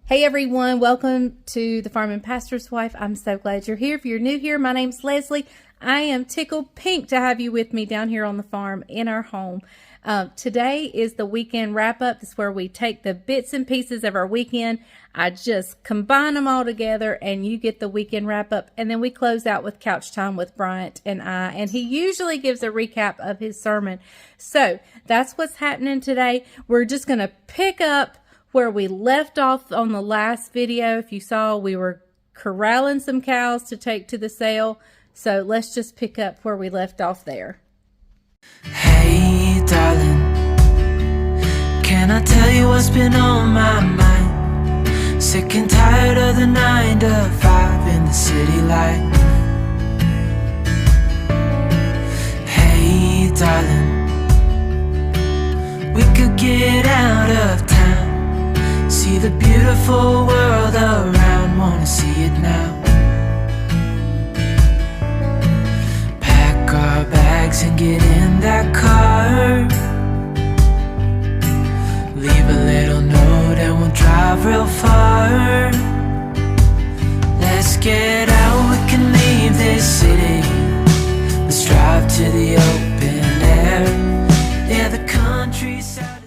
Hey everyone, welcome to the Farm and Pastor's Wife. I'm so glad you're here. If you're new here, my name's Leslie. I am tickled pink to have you with me down here on the farm in our home. Today is the weekend wrap-up. This is where we take the bits and pieces of our weekend. I just combine them all together and you get the weekend wrap-up. And then we close out with couch time with Bryant and I. And he usually gives a recap of his sermon. So that's what's happening today. We're just going to pick up where we left off on the last video. If you saw, we were corralling some cows to take to the sale. So let's just pick up where we left off there. Hey darling, can I tell you what's been on my mind? Sick and tired of the 9 to 5 in the city life. Hey darling, we could get out of town, see the beautiful world around, wanna see it now. Pack our bags and get in that car, leave a little note and we'll drive real far. Let's get out, we can leave this city, let's drive to the open air, yeah, the countryside.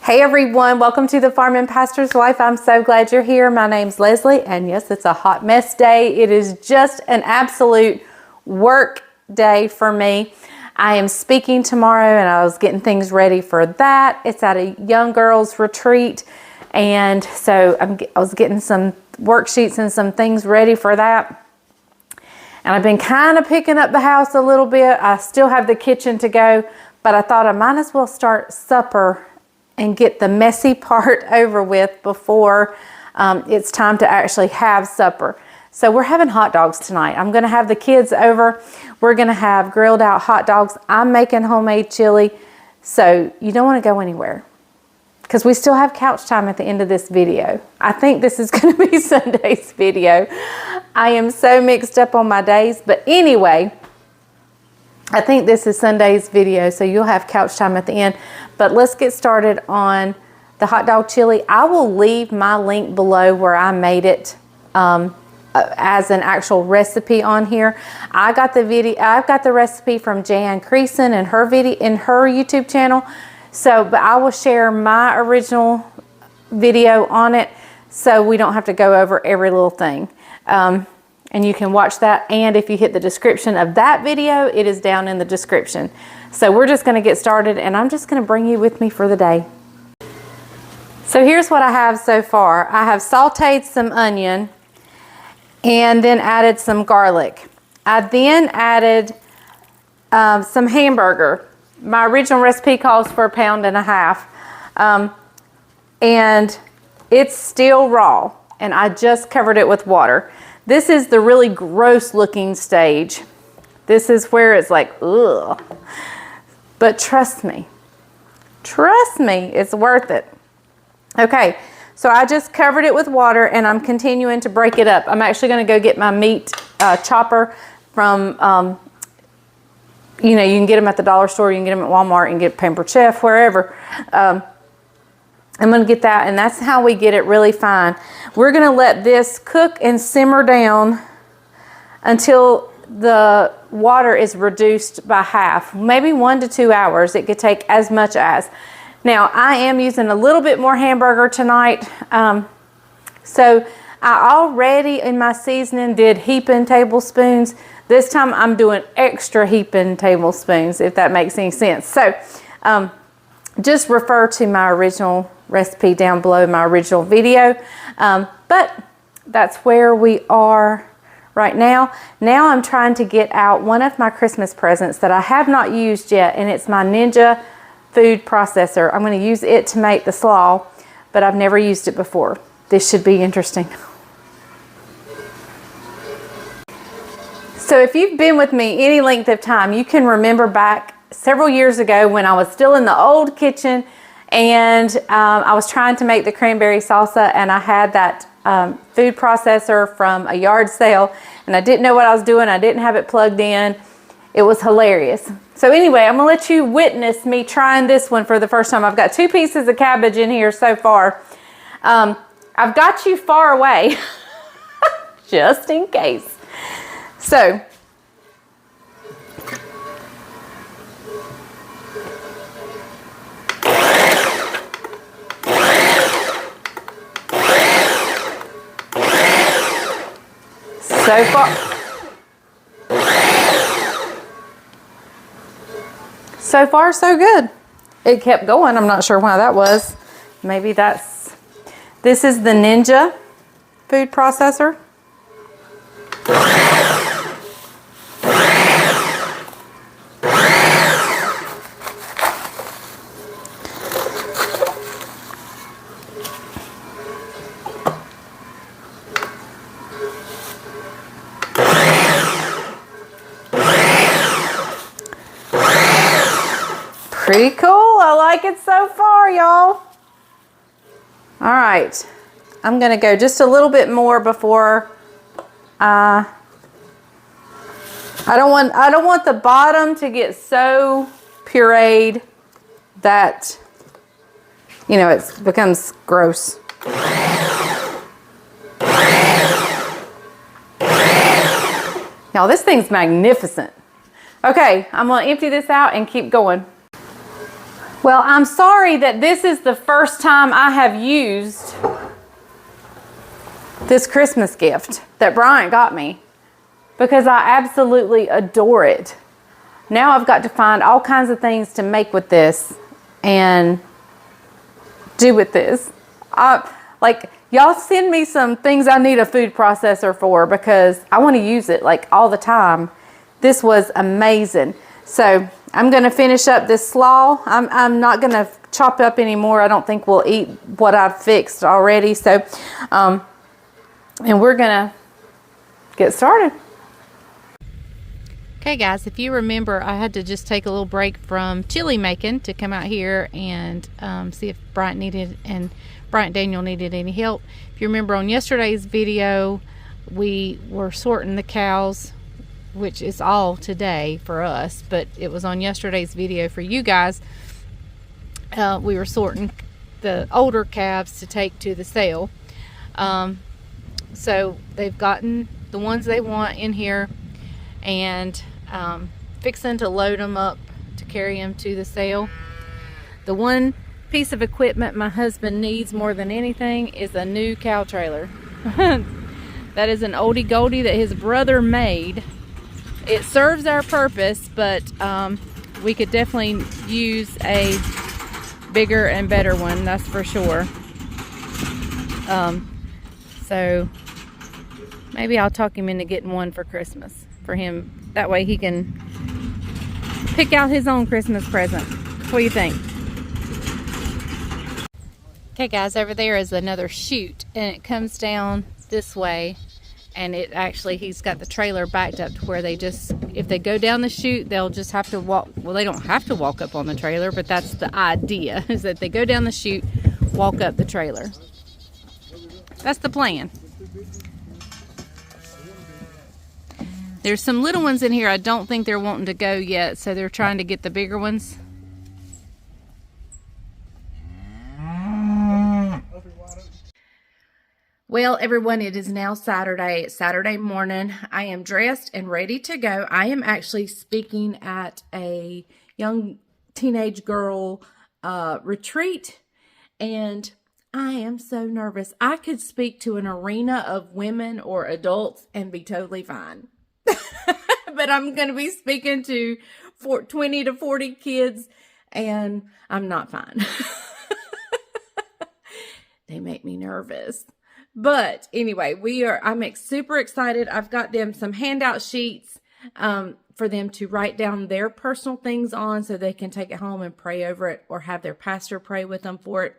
Hey everyone, welcome to the Farm and Pastor's Wife. I'm so glad you're here. My name's Leslie, and yes, it's a hot mess day. It is just an absolute work day for me. I am speaking tomorrow, and I was getting things ready for that. It's at a young girls retreat, and so I was getting some worksheets and some things ready for that. And I've been kind of picking up the house a little bit. I still have the kitchen to go, but I thought I might as well start supper and get the messy part over with before it's time to actually have supper. So we're having hot dogs tonight. I'm gonna have the kids over. We're gonna have grilled out hot dogs. I'm making homemade chili. So you don't wanna go anywhere because we still have couch time at the end of this video. I think this is gonna be Sunday's video. I am so mixed up on my days, but anyway, I think this is Sunday's video, so you'll have couch time at the end. But let's get started on the hot dog chili. I will leave my link below where I made it as an actual recipe on here. I've got the recipe from Jan Creason and her video in her YouTube channel. So, but I will share my original video on it so we don't have to go over every little thing. And you can watch that, and if you hit the description of that video, it is down in the description. So we're just gonna get started, and I'm just gonna bring you with me for the day. So here's what I have so far. I have sauteed some onion and then added some garlic. I then added some hamburger. My original recipe calls for 1.5 pounds, and it's still raw, and I just covered it with water. This is the really gross looking stage. This is where it's like, ugh. But trust me, it's worth it. Okay, so I just covered it with water and I'm continuing to break it up. I'm actually gonna go get my meat chopper from, you know, you can get them at the dollar store, you can get them at Walmart, and get Pampered Chef, wherever. I'm going to get that, and that's how we get it really fine. We're going to let this cook and simmer down until the water is reduced by half, maybe 1 to 2 hours. It could take as much as. Now, I am using a little bit more hamburger tonight. So I already in my seasoning did heaping tablespoons. This time I'm doing extra heaping tablespoons, if that makes any sense. So just refer to my original recipe down below in my original video. But that's where we are right now. Now I'm trying to get out one of my Christmas presents that I have not used yet, and it's my Ninja food processor. I'm going to use it to make the slaw, but I've never used it before. This should be interesting. So if you've been with me any length of time, you can remember back several years ago when I was still in the old kitchen, and I was trying to make the cranberry salsa, and I had that food processor from a yard sale, and I didn't know what I was doing. I didn't have it plugged in. It was hilarious. So anyway, I'm gonna let you witness me trying this one for the first time. I've got 2 pieces of cabbage in here so far. I I've got you far away just in case. So, so far, so good. It kept going. I'm not sure why that was. Maybe this is the Ninja food processor. Pretty cool. I like it so far, y'all. All right. I'm going to go just a little bit more before I don't want the bottom to get so pureed that, you know, it becomes gross. Y'all, this thing's magnificent. Okay, I'm going to empty this out and keep going. Well, I'm sorry that this is the first time I have used this Christmas gift that Brian got me, because I absolutely adore it. Now I've got to find all kinds of things to make with this and do with this. Like, y'all send me some things I need a food processor for, because I want to use it like all the time. This was amazing. So I'm going to finish up this slaw. I'm not going to chop up anymore. I don't think we'll eat what I've fixed already. So, and we're going to get started. Okay, guys, if you remember, I had to just take a little break from chili making to come out here and see if Bryant Daniel needed any help. If you remember on yesterday's video, we were sorting the cows, which is all today for us, but it was on yesterday's video for you guys. We were sorting the older calves to take to the sale. So they've gotten the ones they want in here, and fixing to load them up to carry them to the sale. The one piece of equipment my husband needs more than anything is a new cow trailer. That is an oldie goldie that his brother made. It serves our purpose, but we could definitely use a bigger and better one, that's for sure. So maybe I'll talk him into getting one for Christmas for him. That way he can pick out his own Christmas present. What do you think? Okay, guys, over there is another chute, and it comes down this way. And it actually, he's got the trailer backed up to where they just, if they go down the chute, they'll just have to walk. Well, they don't have to walk up on the trailer, but that's the idea, is that they go down the chute, walk up the trailer. That's the plan. There's some little ones in here. I don't think they're wanting to go yet, so they're trying to get the bigger ones. Well, everyone, it is now Saturday. It's Saturday morning. I am dressed and ready to go. I am actually speaking at a young teenage girl retreat, and I am so nervous. I could speak to an arena of women or adults and be totally fine. But I'm going to be speaking to 20 to 40 kids, and I'm not fine. They make me nervous. But anyway, I'm super excited. I've got them some handout sheets for them to write down their personal things on, so they can take it home and pray over it, or have their pastor pray with them for it.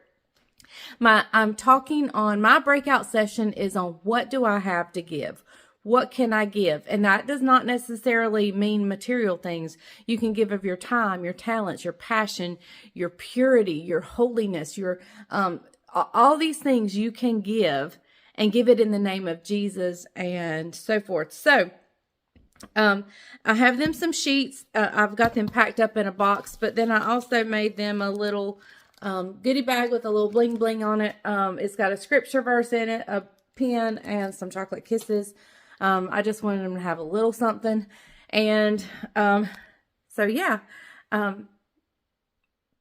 I'm talking on my breakout session is on what do I have to give? What can I give? And that does not necessarily mean material things. You can give of your time, your talents, your passion, your purity, your holiness, your all these things you can give, and give it in the name of Jesus and so forth. So I have them some sheets. I've got them packed up in a box, but then I also made them a little goodie bag with a little bling bling on it. It's got a scripture verse in it, a pen, and some chocolate kisses. I just wanted them to have a little something. And so yeah,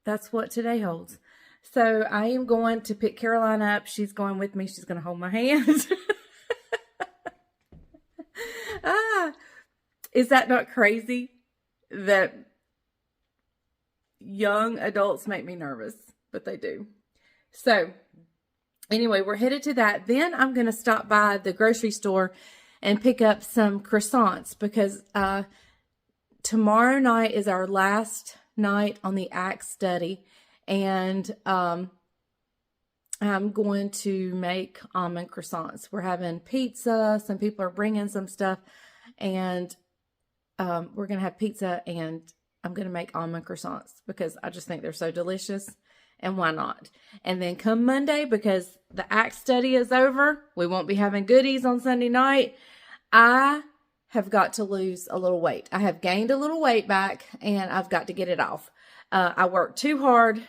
that's what today holds. So I am going to pick Caroline up. She's going with me. She's going to hold my hand. Is that not crazy that young adults make me nervous? But they do. So anyway, we're headed to that. Then I'm going to stop by the grocery store and pick up some croissants because tomorrow night is our last night on the Acts study. And I'm going to make almond croissants. We're having pizza. Some people are bringing some stuff. And we're going to have pizza, and I'm going to make almond croissants because I just think they're so delicious. And why not? And then come Monday, because the Acts study is over, we won't be having goodies on Sunday night. I have got to lose a little weight. I have gained a little weight back, and I've got to get it off. I worked too hard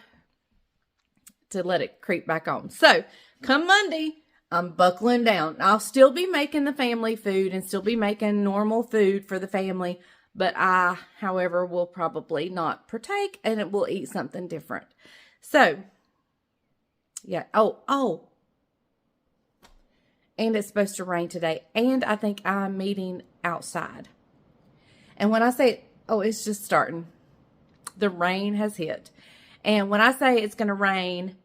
to let it creep back on. So come Monday, I'm buckling down. I'll still be making the family food and still be making normal food for the family. But I, however, will probably not partake, and it will eat something different. So, yeah. Oh. And it's supposed to rain today. And I think I'm meeting outside. And when I say, it's just starting. The rain has hit. And when I say it's going to rain,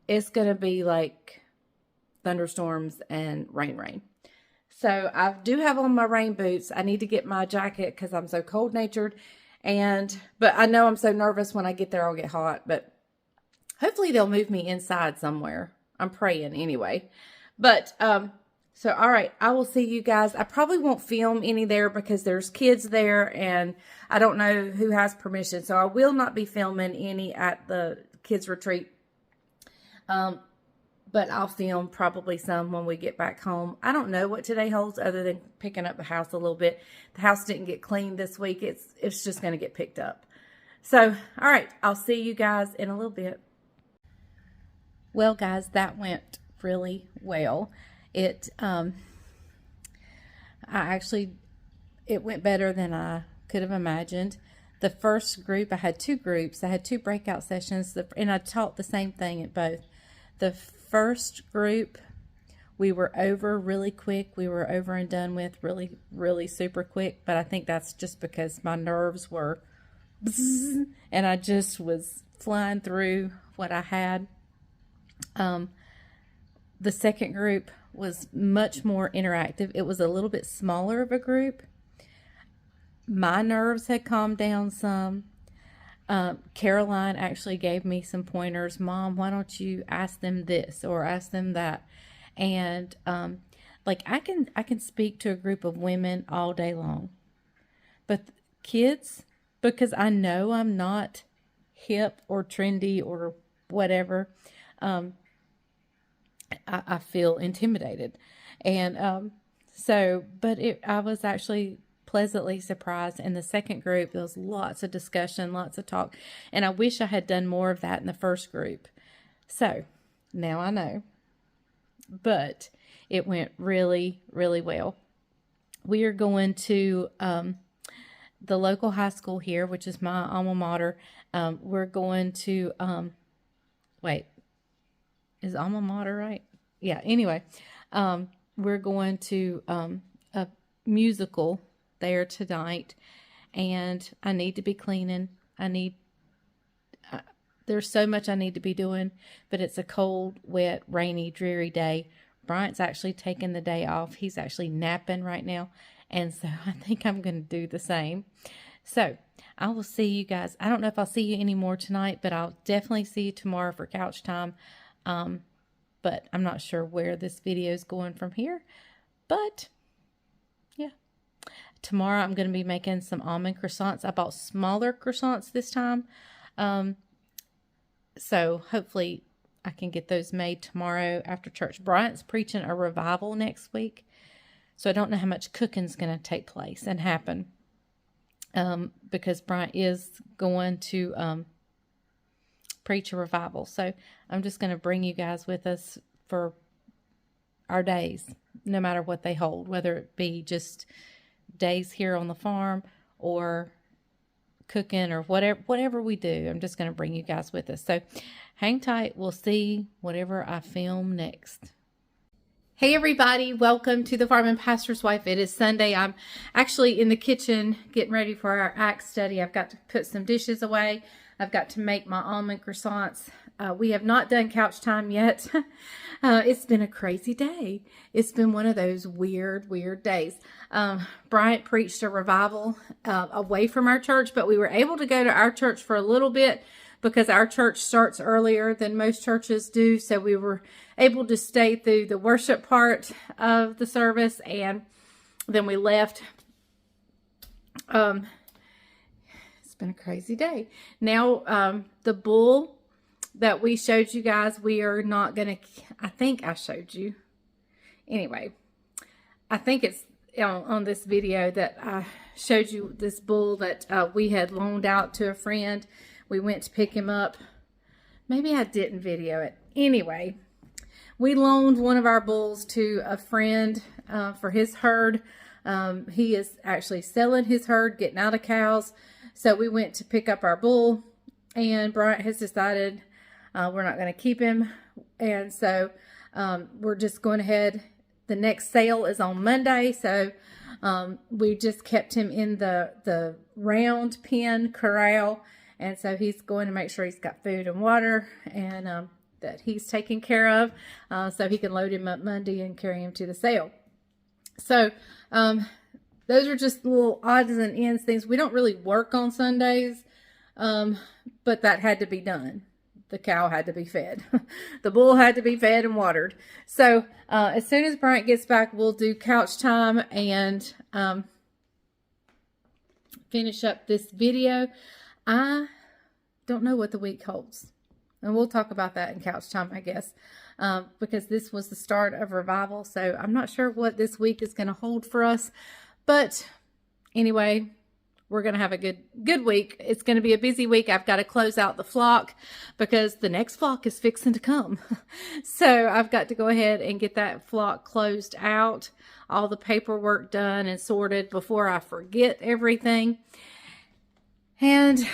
it's going to be like thunderstorms and rain. So I do have on my rain boots. I need to get my jacket because I'm so cold-natured. But I know I'm so nervous when I get there I'll get hot. But hopefully they'll move me inside somewhere. I'm praying anyway. But, so all right, I will see you guys. I probably won't film any there because there's kids there and I don't know who has permission. So I will not be filming any at the kids retreat. But I'll film probably some when we get back home. I don't know what today holds other than picking up the house a little bit. The house didn't get cleaned this week. It's just going to get picked up. So, all right, I'll see you guys in a little bit. Well, guys, that went really well. It went better than I could have imagined. The first group, I had two groups. I had two breakout sessions, and I taught the same thing at both. The first group, we were over really quick. We were over and done with really, really super quick. But I think that's just because my nerves were bzzz, and I just was flying through what I had. The second group was much more interactive. It was a little bit smaller of a group. My nerves had calmed down some. Caroline actually gave me some pointers. Mom, why don't you ask them this or ask them that? And like I can speak to a group of women all day long. But kids, because I know I'm not hip or trendy or whatever, I feel intimidated. And I was actually pleasantly surprised. In the second group, there was lots of discussion, lots of talk, and I wish I had done more of that in the first group. So now I know, but it went really, really well. We are going to the local high school here, which is my alma mater. We're going to is alma mater right? Yeah. Anyway, we're going to a musical there tonight, and I need to be cleaning. There's so much I need to be doing, but it's a cold, wet, rainy, dreary day. Bryant's actually taking the day off. He's actually napping right now, and so I think I'm going to do the same. So I will see you guys. I don't know if I'll see you anymore tonight, but I'll definitely see you tomorrow for couch time. But I'm not sure where this video is going from here, but yeah. Tomorrow I'm going to be making some almond croissants. I bought smaller croissants this time. So hopefully I can get those made tomorrow after church. Bryant's preaching a revival next week. So I don't know how much cooking is going to take place and happen. Because Bryant is going to preach a revival. So I'm just going to bring you guys with us for our days, no matter what they hold, whether it be just days here on the farm or cooking or whatever we do. I'm just going to bring you guys with us. So hang tight. We'll see whatever I film next. Hey everybody, welcome to the Farm and Pastor's Wife. It is Sunday. I'm actually in the kitchen getting ready for our Acts study. I've got to put some dishes away. I've got to make my almond croissants. We have not done couch time yet. It's been a crazy day. It's been one of those weird days. Bryant preached a revival away from our church, but we were able to go to our church for a little bit because our church starts earlier than most churches do. So we were able to stay through the worship part of the service, and then we left. It's been a crazy day. Now, the bull that we showed you guys, we are not going to, I think I showed you. Anyway, I think it's on this video that I showed you this bull that we had loaned out to a friend. We went to pick him up. Maybe I didn't video it. Anyway, we loaned one of our bulls to a friend for his herd. He is actually selling his herd, getting out of cows. So we went to pick up our bull, and Bryant has decided we're not going to keep him. And so we're just going ahead. The next sale is on Monday. So we just kept him in the round pen corral. And so he's going to make sure he's got food and water, and that he's taken care of, so he can load him up Monday and carry him to the sale. So those are just little odds and ends things. We don't really work on Sundays, but that had to be done. The cow had to be fed. The bull had to be fed and watered. So as soon as Bryant gets back, we'll do couch time and finish up this video. I don't know what the week holds. And we'll talk about that in couch time, I guess, because this was the start of revival. So I'm not sure what this week is going to hold for us. But anyway, we're going to have a good week. It's going to be a busy week. I've got to close out the flock because the next flock is fixing to come. So I've got to go ahead and get that flock closed out, all the paperwork done and sorted before I forget everything. And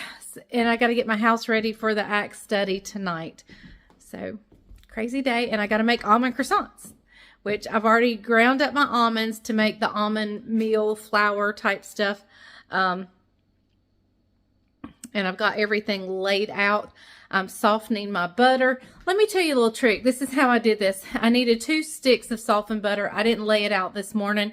I got to get my house ready for the Acts study tonight. So, crazy day. And I got to make almond croissants, which I've already ground up my almonds to make the almond meal flour type stuff. And I've got everything laid out. I'm softening my butter. Let me tell you a little trick. This is how I did this. I needed 2 sticks of softened butter. I didn't lay it out this morning.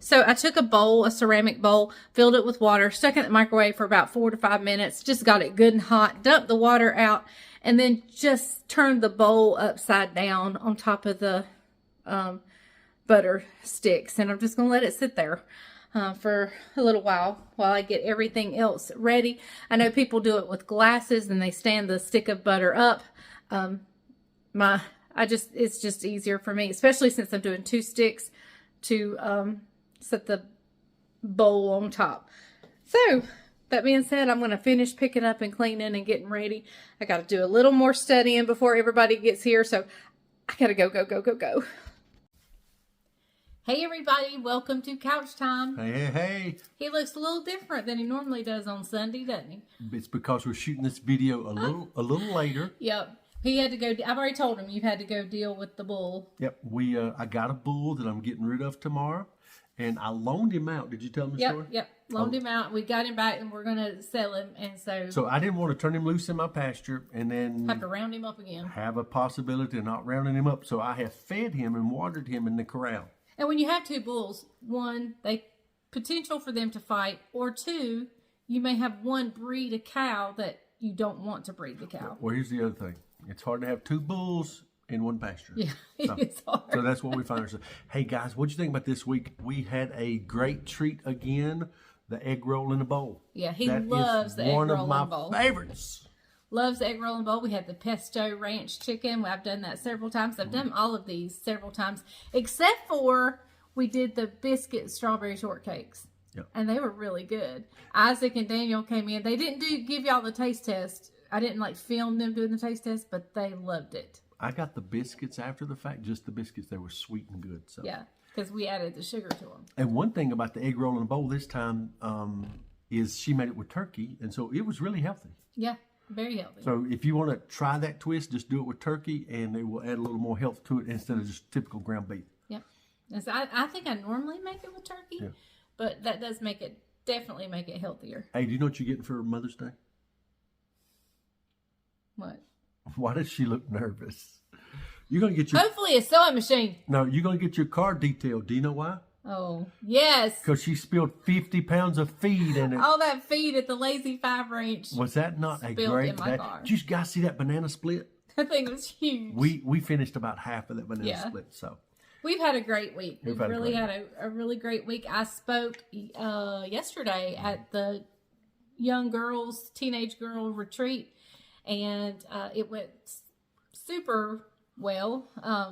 So I took a bowl, a ceramic bowl, filled it with water, stuck it in the microwave for about 4 to 5 minutes, just got it good and hot, dumped the water out, and then just turned the bowl upside down on top of the butter sticks. And I'm just going to let it sit there for a little while I get everything else ready. I know people do it with glasses and they stand the stick of butter up. It's just easier for me, especially since I'm doing 2 sticks to set the bowl on top. So that being said, I'm going to finish picking up and cleaning and getting ready. I got to do a little more studying before everybody gets here. So I got to go. Hey everybody, welcome to Couch Time. Hey. He looks a little different than he normally does on Sunday, doesn't he? It's because we're shooting this video a little later. Yep. He had to go, I've already told him you had to go deal with the bull. Yep. I got a bull that I'm getting rid of tomorrow, and I loaned him out. Did you tell him the story? Yep. Loaned him out. We got him back and we're going to sell him. And so I didn't want to turn him loose in my pasture and then have to round him up again. Have a possibility of not rounding him up. So I have fed him and watered him in the corral. And when you have 2 bulls, 1, they potential for them to fight, or 2, you may have one breed a cow that you don't want to breed the cow. Well, here's the other thing. It's hard to have 2 bulls in one pasture. Yeah, it's hard. So that's what we find ourselves. Hey, guys, what'd you think about this week? We had a great treat again, the egg roll in a bowl. Yeah, he loves the egg roll in a bowl. One of my favorites. Loves egg roll and bowl. We had the pesto ranch chicken. I've done that several times. I've done all of these several times, except for we did the biscuit strawberry shortcakes. Yep. And they were really good. Isaac and Daniel came in. They didn't give y'all the taste test. I didn't like film them doing the taste test, but they loved it. I got the biscuits after the fact, just the biscuits. They were sweet and good. So Yeah, because we added the sugar to them. And one thing about the egg roll in a bowl this time is she made it with turkey, and so it was really healthy. Yeah, very healthy. So if you want to try that twist, just do it with turkey, and it will add a little more health to it instead of just typical ground beef. Yeah, and so I think I normally make it with turkey, but that does definitely make it healthier. Hey, do you know what you're getting for Mother's Day? What? Why does she look nervous? You're gonna get your Hopefully a sewing machine. No, you're gonna get your car detailed. Do you know why? Oh, yes. Because she spilled 50 pounds of feed in it. All that feed at the Lazy 5 ranch. Was that not a spilled great in my car. Did you guys see that banana split? That thing was huge. We finished about half of that banana split. So we've had a great week. We've really had a really great week. I spoke yesterday at the young girls, teenage girl retreat, and it went super well,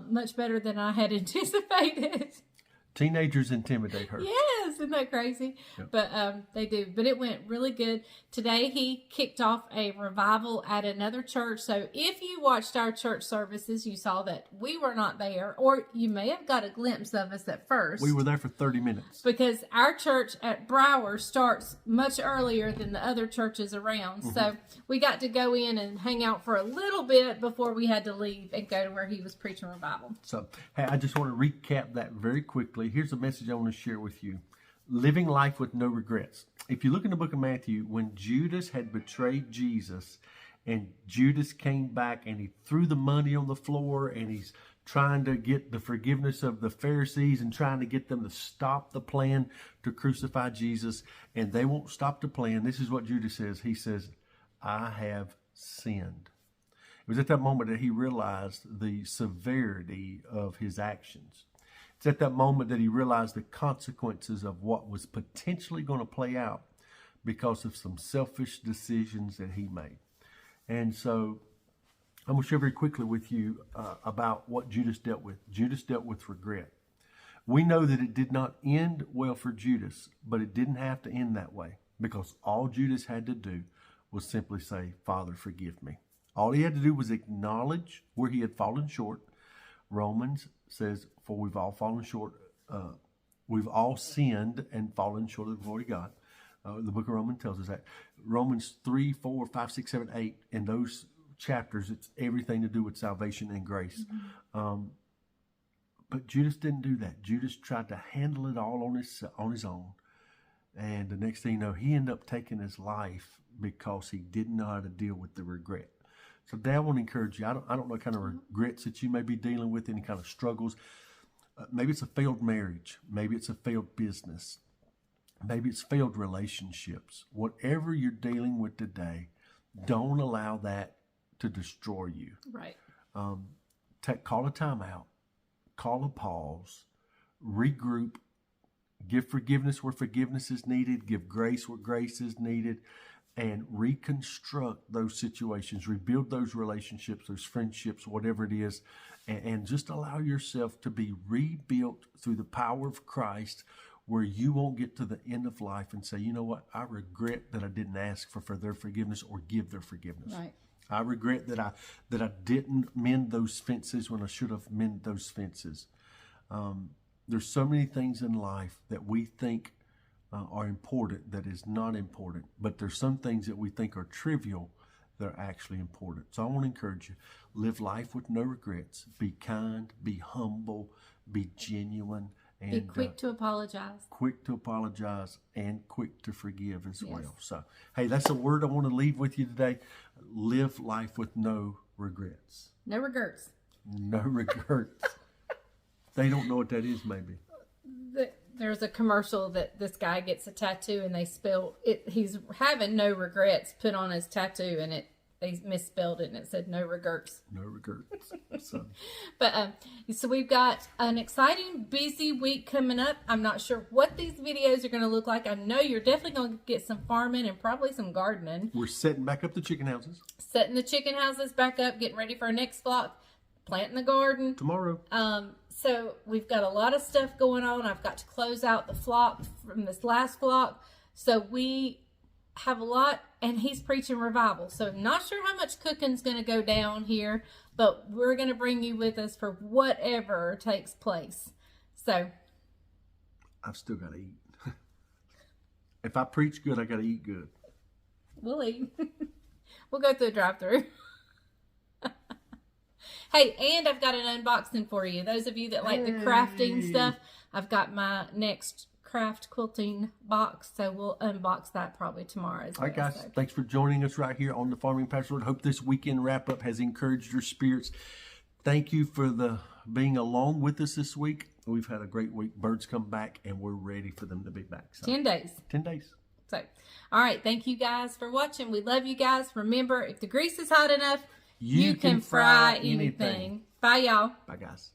much better than I had anticipated. teenagers intimidate her. Yes, isn't that crazy? Yep. But they do. But it went really good. Today he kicked off a revival at another church. So if you watched our church services, you saw that we were not there, or you may have got a glimpse of us at first. We were there for 30 minutes. Because our church at Brower starts much earlier than the other churches around. Mm-hmm. So we got to go in and hang out for a little bit before we had to leave and go to where he was preaching revival. So, hey, I just want to recap that very quickly. Here's a message I want to share with you. Living life with no regrets. If you look in the book of Matthew, when Judas had betrayed Jesus and Judas came back and he threw the money on the floor and he's trying to get the forgiveness of the Pharisees and trying to get them to stop the plan to crucify Jesus, and they won't stop the plan. This is what Judas says. He says, I have sinned. It was at that moment that he realized the severity of his actions. It's at that moment that he realized the consequences of what was potentially going to play out because of some selfish decisions that he made. And so I'm going to share very quickly with you about what Judas dealt with. Judas dealt with regret. We know that it did not end well for Judas, but it didn't have to end that way, because all Judas had to do was simply say, Father, forgive me. All he had to do was acknowledge where he had fallen short. Romans says, for we've all fallen short, we've all sinned and fallen short of the glory of God. The book of Romans tells us that. Romans 3, 4, 5, 6, 7, 8, in those chapters, it's everything to do with salvation and grace. Mm-hmm. But Judas didn't do that. Judas tried to handle it all on his own. And the next thing you know, he ended up taking his life because he didn't know how to deal with the regret. So Dad, I want to encourage you. I don't know what kind of regrets that you may be dealing with, any kind of struggles. Maybe it's a failed marriage. Maybe it's a failed business. Maybe it's failed relationships. Whatever you're dealing with today, don't allow that to destroy you. Right. Call a timeout. Call a pause. Regroup. Give forgiveness where forgiveness is needed. Give grace where grace is needed. And reconstruct those situations, rebuild those relationships, those friendships, whatever it is, and just allow yourself to be rebuilt through the power of Christ, where you won't get to the end of life and say, you know what, I regret that I didn't ask for their forgiveness or give their forgiveness. Right. I regret that I didn't mend those fences when I should have mended those fences. There's so many things in life that we think are important that is not important, but there's some things that we think are trivial that are actually important. So I want to encourage you, live life with no regrets. Be kind, be humble, be genuine, and be quick to apologize. Quick to apologize and quick to forgive as well. So, hey, that's a word I want to leave with you today. Live life with no regrets. No regrets. No regrets. They don't know what that is, maybe. There's a commercial that this guy gets a tattoo and they spelled it. He's having no regrets put on his tattoo, and they misspelled it and it said no regrets. No regrets. So. But so we've got an exciting, busy week coming up. I'm not sure what these videos are going to look like. I know you're definitely going to get some farming and probably some gardening. We're setting back up the chicken houses. Setting the chicken houses back up, getting ready for our next flock, planting the garden. Tomorrow. So we've got a lot of stuff going on. I've got to close out the flock from this last flock. So we have a lot, and he's preaching revival. So not sure how much cooking's going to go down here, but we're going to bring you with us for whatever takes place. So I've still got to eat. If I preach good, I got to eat good. We'll eat. We'll go through the drive-thru. Hey, and I've got an unboxing for you. Those of you that like the crafting stuff, I've got my next craft quilting box, so we'll unbox that probably tomorrow as well. All right, guys, thanks for joining us right here on the Farming Pastor. Hope this weekend wrap-up has encouraged your spirits. Thank you for being along with us this week. We've had a great week. Birds come back, and we're ready for them to be back. So, 10 days. 10 days. So, all right, thank you guys for watching. We love you guys. Remember, if the grease is hot enough, you can fry anything. Bye, y'all. Bye, guys.